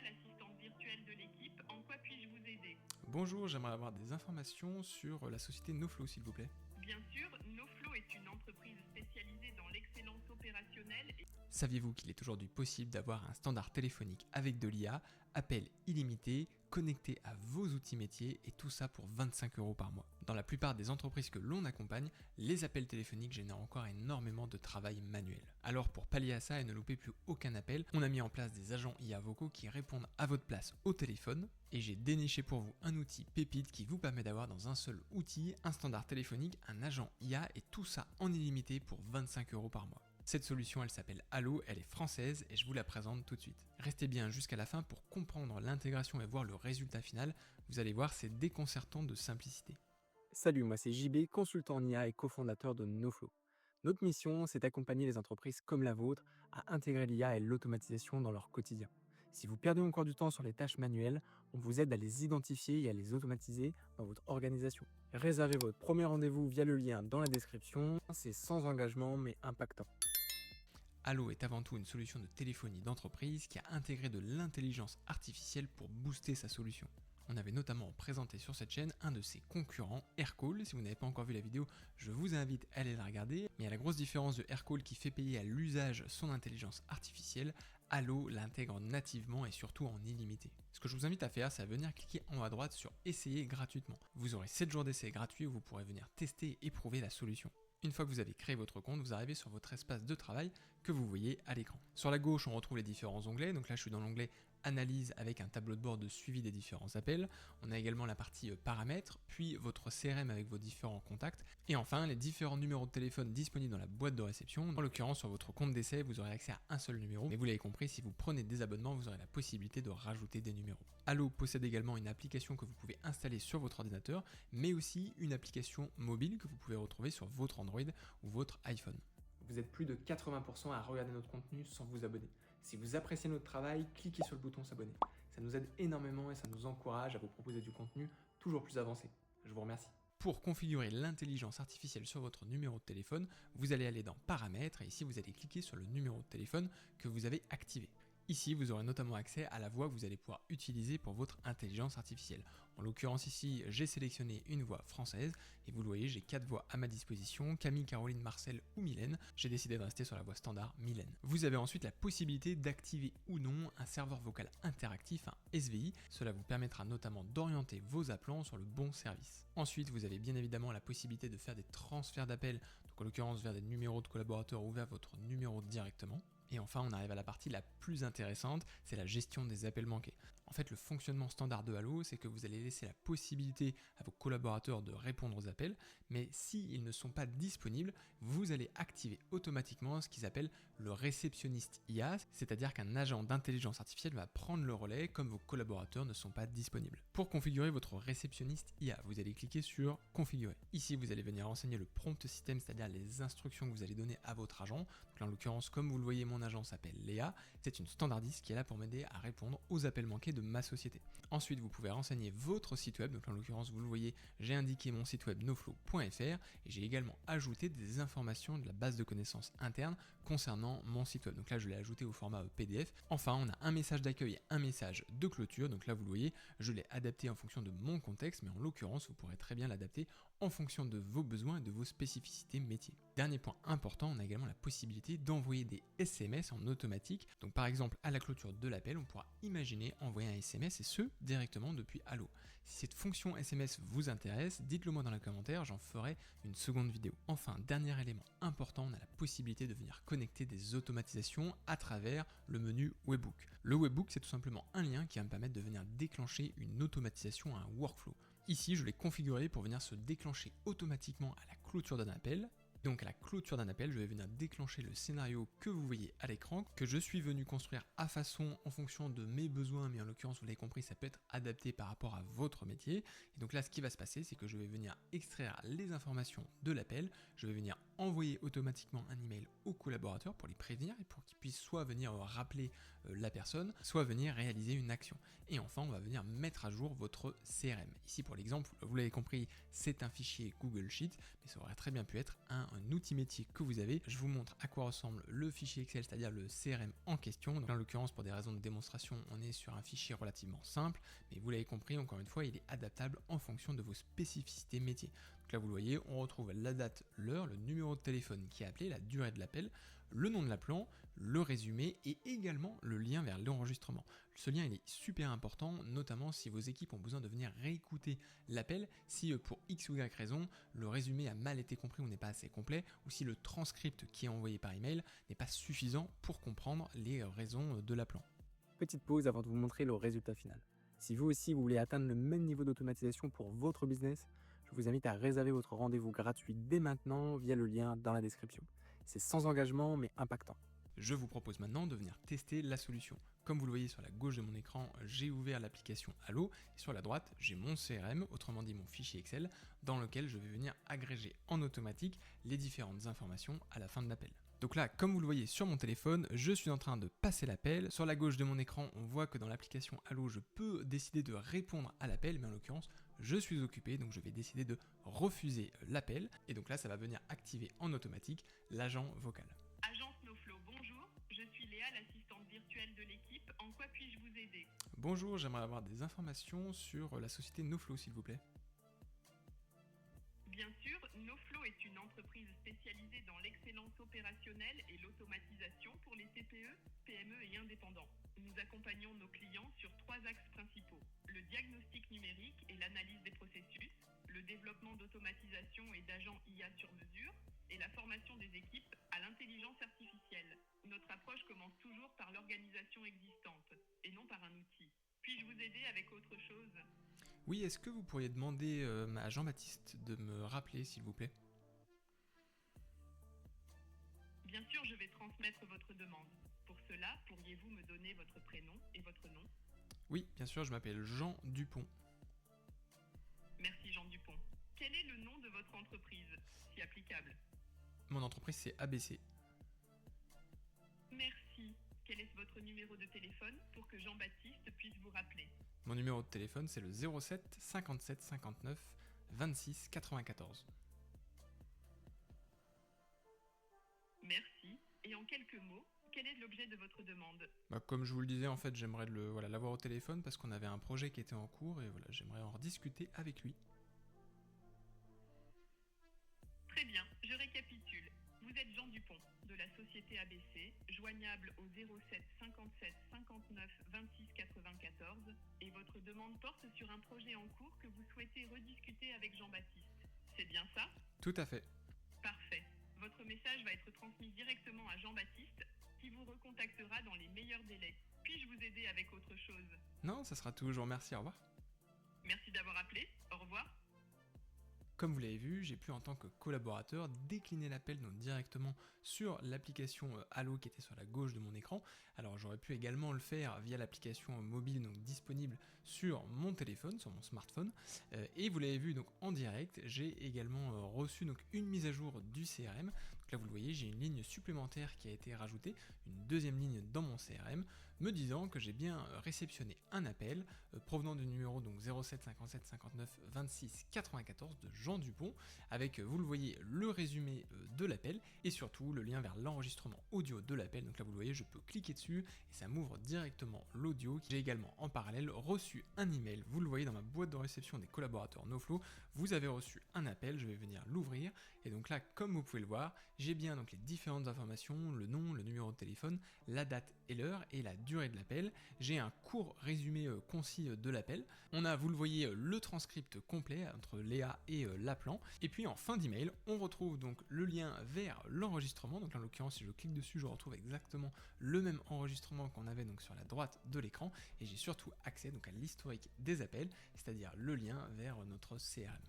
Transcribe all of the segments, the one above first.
l'assistante virtuelle de l'équipe. En quoi puis-je vous aider? Bonjour, j'aimerais avoir des informations sur la société Noflo, s'il vous plaît. Bien sûr, Noflo est une entreprise spécialisée dans l'excellence opérationnelle et Saviez-vous qu'il est aujourd'hui possible d'avoir un standard téléphonique avec de l'IA, appel illimité, connecté à vos outils métiers et tout ça pour 25 € par mois? Dans la plupart des entreprises que l'on accompagne, les appels téléphoniques génèrent encore énormément de travail manuel. Alors pour pallier à ça et ne louper plus aucun appel, on a mis en place des agents IA vocaux qui répondent à votre place au téléphone et j'ai déniché pour vous un outil pépite qui vous permet d'avoir dans un seul outil un standard téléphonique, un agent IA et tout ça en illimité pour 25 € par mois. Cette solution, elle s'appelle Allo, elle est française et je vous la présente tout de suite. Restez bien jusqu'à la fin pour comprendre l'intégration et voir le résultat final. Vous allez voir, c'est déconcertant de simplicité. Salut, moi c'est JB, consultant en IA et cofondateur de Noflo. Notre mission, c'est d'accompagner les entreprises comme la vôtre à intégrer l'IA et l'automatisation dans leur quotidien. Si vous perdez encore du temps sur les tâches manuelles, on vous aide à les identifier et à les automatiser dans votre organisation. Réservez votre premier rendez-vous via le lien dans la description, c'est sans engagement mais impactant. Allo est avant tout une solution de téléphonie d'entreprise qui a intégré de l'intelligence artificielle pour booster sa solution. On avait notamment présenté sur cette chaîne un de ses concurrents, Aircall. Si vous n'avez pas encore vu la vidéo, je vous invite à aller la regarder. Mais à la grosse différence de Aircall qui fait payer à l'usage son intelligence artificielle, Allo l'intègre nativement et surtout en illimité. Ce que je vous invite à faire, c'est à venir cliquer en haut à droite sur Essayer gratuitement. Vous aurez 7 jours d'essai gratuit où vous pourrez venir tester et éprouver la solution. Une fois que vous avez créé votre compte, vous arrivez sur votre espace de travail que vous voyez à l'écran. Sur la gauche, on retrouve les différents onglets. Donc là, je suis dans l'onglet Analyse avec un tableau de bord de suivi des différents appels. On a également la partie Paramètres, puis votre CRM avec vos différents contacts. Et enfin, les différents numéros de téléphone disponibles dans la boîte de réception. En l'occurrence, sur votre compte d'essai, vous aurez accès à un seul numéro. Mais vous l'avez compris, si vous prenez des abonnements, vous aurez la possibilité de rajouter des numéros. Allo possède également une application que vous pouvez installer sur votre ordinateur, mais aussi une application mobile que vous pouvez retrouver sur votre Android ou votre iPhone. Vous êtes plus de 80% à regarder notre contenu sans vous abonner. Si vous appréciez notre travail, cliquez sur le bouton s'abonner. Ça nous aide énormément et ça nous encourage à vous proposer du contenu toujours plus avancé. Je vous remercie. Pour configurer l'intelligence artificielle sur votre numéro de téléphone, vous allez aller dans Paramètres et ici vous allez cliquer sur le numéro de téléphone que vous avez activé. Ici, vous aurez notamment accès à la voix que vous allez pouvoir utiliser pour votre intelligence artificielle. En l'occurrence ici, j'ai sélectionné une voix française et vous le voyez, j'ai 4 voix à ma disposition, Camille, Caroline, Marcel ou Mylène. J'ai décidé de rester sur la voix standard Mylène. Vous avez ensuite la possibilité d'activer ou non un serveur vocal interactif, un SVI. Cela vous permettra notamment d'orienter vos appelants sur le bon service. Ensuite, vous avez bien évidemment la possibilité de faire des transferts d'appels, donc en l'occurrence vers des numéros de collaborateurs ou vers votre numéro directement. Et enfin, on arrive à la partie la plus intéressante, c'est la gestion des appels manqués. En fait, le fonctionnement standard de Allo, c'est que vous allez laisser la possibilité à vos collaborateurs de répondre aux appels, mais s'ils ne sont pas disponibles, vous allez activer automatiquement ce qu'ils appellent le réceptionniste IA, c'est-à-dire qu'un agent d'intelligence artificielle va prendre le relais comme vos collaborateurs ne sont pas disponibles. Pour configurer votre réceptionniste IA, vous allez cliquer sur Configurer. Ici, vous allez venir renseigner le prompt system, c'est-à-dire les instructions que vous allez donner à votre agent. Donc là, en l'occurrence, comme vous le voyez, mon agent s'appelle Léa, c'est une standardiste qui est là pour m'aider à répondre aux appels manqués de ma société. Ensuite, vous pouvez renseigner votre site web, donc en l'occurrence, vous le voyez, j'ai indiqué mon site web noflo.fr et j'ai également ajouté des informations de la base de connaissances interne concernant mon site web. Donc là, je l'ai ajouté au format PDF. Enfin, on a un message d'accueil et un message de clôture. Donc là, vous le voyez, je l'ai adapté en fonction de mon contexte, mais en l'occurrence, vous pourrez très bien l'adapter en fonction de vos besoins et de vos spécificités métiers. Dernier point important, on a également la possibilité d'envoyer des SMS en automatique. Donc par exemple, à la clôture de l'appel, on pourra imaginer envoyer un SMS et ce, directement depuis Allo. Si cette fonction SMS vous intéresse, dites-le moi dans les commentaires, j'en ferai une seconde vidéo. Enfin, dernier élément important, on a la possibilité de venir connecter des automatisations à travers le menu Webhook. Le Webhook, c'est tout simplement un lien qui va me permettre de venir déclencher une automatisation à un workflow. Ici, je l'ai configuré pour venir se déclencher automatiquement à la clôture d'un appel. Donc à la clôture d'un appel, je vais venir déclencher le scénario que vous voyez à l'écran, que je suis venu construire à façon en fonction de mes besoins, mais en l'occurrence, vous l'avez compris, ça peut être adapté par rapport à votre métier. Et donc là, ce qui va se passer, c'est que je vais venir extraire les informations de l'appel, je vais venir envoyer automatiquement un email aux collaborateurs pour les prévenir et pour qu'ils puissent soit venir rappeler la personne, soit venir réaliser une action. Et enfin, on va venir mettre à jour votre CRM. Ici, pour l'exemple, vous l'avez compris, c'est un fichier Google Sheet, mais ça aurait très bien pu être un outil métier que vous avez. Je vous montre à quoi ressemble le fichier Excel, c'est-à-dire le CRM en question. Donc, en l'occurrence, pour des raisons de démonstration, on est sur un fichier relativement simple, mais vous l'avez compris, encore une fois, il est adaptable en fonction de vos spécificités métiers. Donc là, vous le voyez, on retrouve la date, l'heure, le numéro de téléphone qui est appelé, la durée de l'appel, le nom de l'appelant, le résumé et également le lien vers l'enregistrement. Ce lien il est super important, notamment si vos équipes ont besoin de venir réécouter l'appel, si pour X ou Y raison, le résumé a mal été compris ou n'est pas assez complet, ou si le transcript qui est envoyé par email n'est pas suffisant pour comprendre les raisons de l'appelant. Petite pause avant de vous montrer le résultat final. Si vous aussi vous voulez atteindre le même niveau d'automatisation pour votre business, je vous invite à réserver votre rendez-vous gratuit dès maintenant via le lien dans la description. C'est sans engagement mais impactant. Je vous propose maintenant de venir tester la solution. Comme vous le voyez sur la gauche de mon écran, j'ai ouvert l'application Allo et sur la droite, j'ai mon CRM, autrement dit mon fichier Excel, dans lequel je vais venir agréger en automatique les différentes informations à la fin de l'appel. Donc là, comme vous le voyez sur mon téléphone, je suis en train de passer l'appel. Sur la gauche de mon écran, on voit que dans l'application Allo, je peux décider de répondre à l'appel, mais en l'occurrence, je suis occupé, donc je vais décider de refuser l'appel. Et donc là, ça va venir activer en automatique l'agent vocal. Agence NoFlow, bonjour. Je suis Léa, l'assistante virtuelle de l'équipe. En quoi puis-je vous aider? Bonjour, j'aimerais avoir des informations sur la société NoFlow, s'il vous plaît. Bien sûr, NoFlow est une entreprise spécialisée dans l'excellence opérationnelle et l'automatisation pour les TPE, PME et indépendants. Nous accompagnons nos clients sur 3 axes principaux: le diagnostic numérique et l'analyse des processus, le développement d'automatisation et d'agents IA sur mesure, et la formation des équipes à l'intelligence artificielle. Notre approche commence toujours par l'organisation existante, et non par un outil. Puis-je vous aider avec autre chose? Oui, est-ce que vous pourriez demander à Jean-Baptiste de me rappeler, s'il vous plaît? Bien sûr, je vais transmettre votre demande. Pour cela, pourriez-vous me donner votre prénom et votre nom? Oui, bien sûr, je m'appelle Jean Dupont. Merci Jean Dupont. Quel est le nom de votre entreprise, si applicable? Mon entreprise, c'est ABC. Merci. Quel est votre numéro de téléphone pour que Jean-Baptiste puisse vous rappeler? Mon numéro de téléphone, c'est le 07 57 59 26 94. Merci. Et en quelques mots, quel est l'objet de votre demande? Comme je vous le disais, en fait, j'aimerais l'avoir au téléphone parce qu'on avait un projet qui était en cours et j'aimerais en rediscuter avec lui. Très bien, je récapitule. Vous êtes Jean Dupont, de la société ABC, joignable au 07 57 59 26 94, et votre demande porte sur un projet en cours que vous souhaitez rediscuter avec Jean-Baptiste. C'est bien ça? Tout à fait. Parfait. Votre message va être transmis directement à Jean-Baptiste, qui vous recontactera dans les meilleurs délais. Puis-je vous aider avec autre chose? Non, ça sera tout. Je vous remercie. Au revoir. Merci d'avoir appelé. Au revoir. Comme vous l'avez vu, j'ai pu en tant que collaborateur décliner l'appel donc directement sur l'application Allo qui était sur la gauche de mon écran. Alors j'aurais pu également le faire via l'application mobile donc disponible sur mon téléphone, sur mon smartphone. Et vous l'avez vu donc en direct, j'ai également reçu donc une mise à jour du CRM. Donc là vous le voyez, j'ai une ligne supplémentaire qui a été rajoutée, une deuxième ligne dans mon CRM, me disant que j'ai bien réceptionné un appel provenant du numéro donc 07 57 59 26 94 de Jean Dupont, avec, vous le voyez, le résumé de l'appel et surtout le lien vers l'enregistrement audio de l'appel. Donc là vous le voyez, je peux cliquer dessus et ça m'ouvre directement l'audio. J'ai également en parallèle reçu un email, vous le voyez dans ma boîte de réception des collaborateurs NoFlow, vous avez reçu un appel, je vais venir l'ouvrir et donc là comme vous pouvez le voir, j'ai bien donc les différentes informations, le nom, le numéro de téléphone, la date et l'heure et la durée de l'appel. J'ai un court résumé concis de l'appel. On a, vous le voyez, le transcript complet entre Léa et l'appelant. Et puis en fin d'email, on retrouve donc le lien vers l'enregistrement. Donc en l'occurrence, si je clique dessus, je retrouve exactement le même enregistrement qu'on avait donc sur la droite de l'écran. Et j'ai surtout accès donc à l'historique des appels, c'est-à-dire le lien vers notre CRM.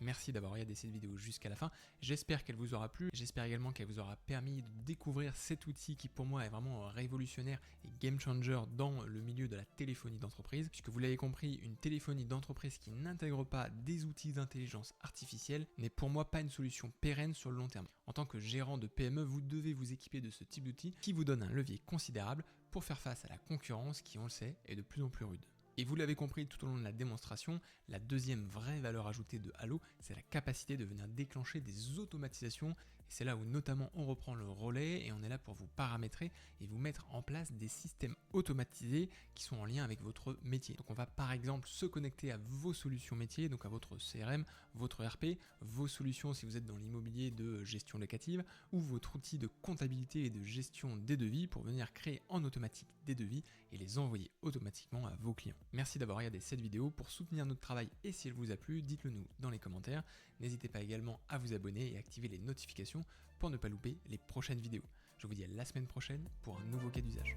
Merci d'avoir regardé cette vidéo jusqu'à la fin. J'espère qu'elle vous aura plu. J'espère également qu'elle vous aura permis de découvrir cet outil qui pour moi est vraiment révolutionnaire et game changer dans le milieu de la téléphonie d'entreprise. Puisque vous l'avez compris, une téléphonie d'entreprise qui n'intègre pas des outils d'intelligence artificielle n'est pour moi pas une solution pérenne sur le long terme. En tant que gérant de PME, vous devez vous équiper de ce type d'outil qui vous donne un levier considérable pour faire face à la concurrence qui, on le sait, est de plus en plus rude. Et vous l'avez compris tout au long de la démonstration, la deuxième vraie valeur ajoutée de Halo, c'est la capacité de venir déclencher des automatisations. Et c'est là où notamment on reprend le relais et on est là pour vous paramétrer et vous mettre en place des systèmes automatisés qui sont en lien avec votre métier. Donc on va par exemple se connecter à vos solutions métiers, donc à votre CRM, votre RP, vos solutions si vous êtes dans l'immobilier de gestion locative ou votre outil de comptabilité et de gestion des devis pour venir créer en automatique des devis et les envoyer automatiquement à vos clients. Merci d'avoir regardé cette vidéo. Pour soutenir notre travail et si elle vous a plu, dites-le nous dans les commentaires. N'hésitez pas également à vous abonner et activer les notifications pour ne pas louper les prochaines vidéos. Je vous dis à la semaine prochaine pour un nouveau cas d'usage.